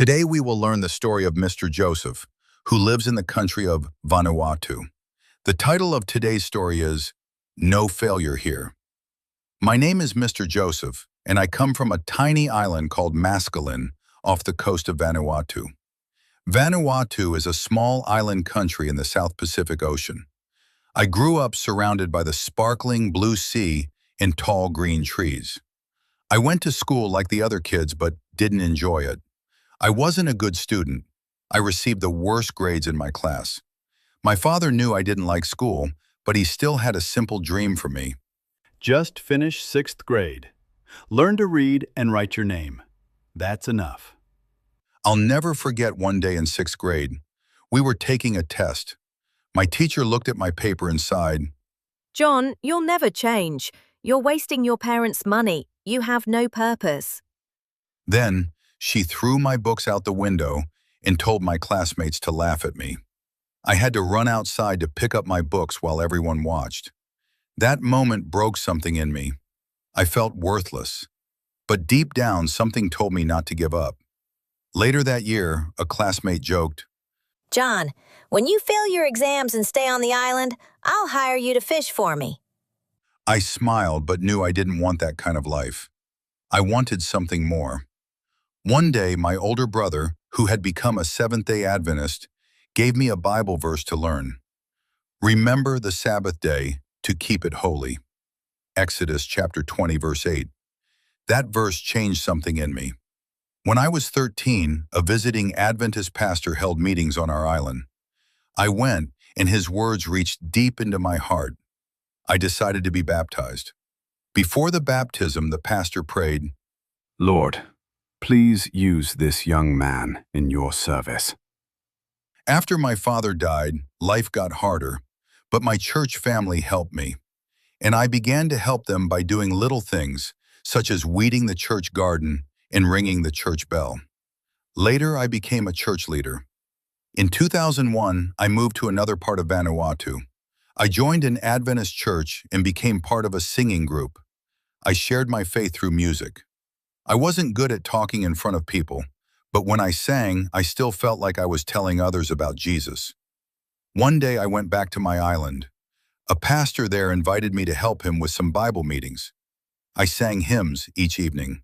Today we will learn the story of Mr. Joseph, who lives in the country of Vanuatu. The title of today's story is No Failure Here. My name is Mr. Joseph, and I come from a tiny island called Maskelyne off the coast of Vanuatu. Vanuatu is a small island country in the South Pacific Ocean. I grew up surrounded by the sparkling blue sea and tall green trees. I went to school like the other kids but didn't enjoy it. I wasn't a good student. I received the worst grades in my class. My father knew I didn't like school, but he still had a simple dream for me. Just finish 6th grade. Learn to read and write your name. That's enough. I'll never forget one day in 6th grade. We were taking a test. My teacher looked at my paper and sighed. John, you'll never change. You're wasting your parents' money. You have no purpose. Then, she threw my books out the window and told my classmates to laugh at me. I had to run outside to pick up my books while everyone watched. That moment broke something in me. I felt worthless. But deep down, something told me not to give up. Later that year, a classmate joked, John, when you fail your exams and stay on the island, I'll hire you to fish for me. I smiled but knew I didn't want that kind of life. I wanted something more. One day, my older brother, who had become a Seventh-day Adventist, gave me a Bible verse to learn. Remember the Sabbath day to keep it holy. Exodus chapter 20, verse 8. That verse changed something in me. When I was 13, a visiting Adventist pastor held meetings on our island. I went, and his words reached deep into my heart. I decided to be baptized. Before the baptism, the pastor prayed, Lord, please use this young man in your service. After my father died, life got harder, but my church family helped me. And I began to help them by doing little things, such as weeding the church garden and ringing the church bell. Later, I became a church leader. In 2001, I moved to another part of Vanuatu. I joined an Adventist church and became part of a singing group. I shared my faith through music. I wasn't good at talking in front of people, but when I sang, I still felt like I was telling others about Jesus. One day I went back to my island. A pastor there invited me to help him with some Bible meetings. I sang hymns each evening.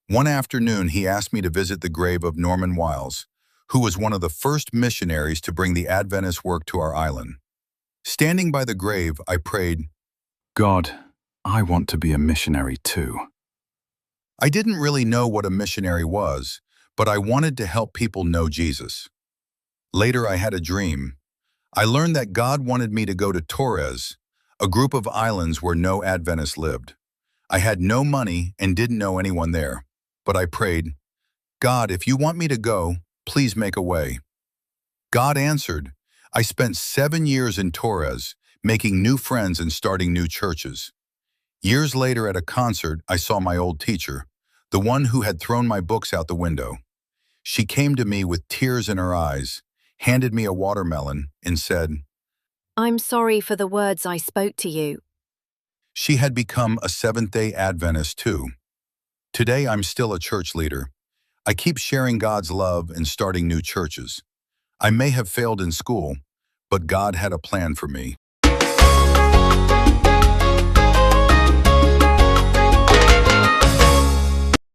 One afternoon, he asked me to visit the grave of Wiles, who was one of the first missionaries to bring the Adventist work to our island. Standing by the grave, I prayed, God, I want to be a missionary too. I didn't really know what a missionary was, but I wanted to help people know Jesus. Later, I had a dream. I learned that God wanted me to go to Torres, a group of islands where no Adventists lived. I had no money and didn't know anyone there, but I prayed, God, if you want me to go, please make a way. God answered. I spent 7 years in Torres, making new friends and starting new churches. Years later at a concert, I saw my old teacher, the one who had thrown my books out the window. She came to me with tears in her eyes, handed me a watermelon, and said, I'm sorry for the words I spoke to you. She had become a Seventh-day Adventist too. Today, I'm still a church leader. I keep sharing God's love and starting new churches. I may have failed in school, but God had a plan for me.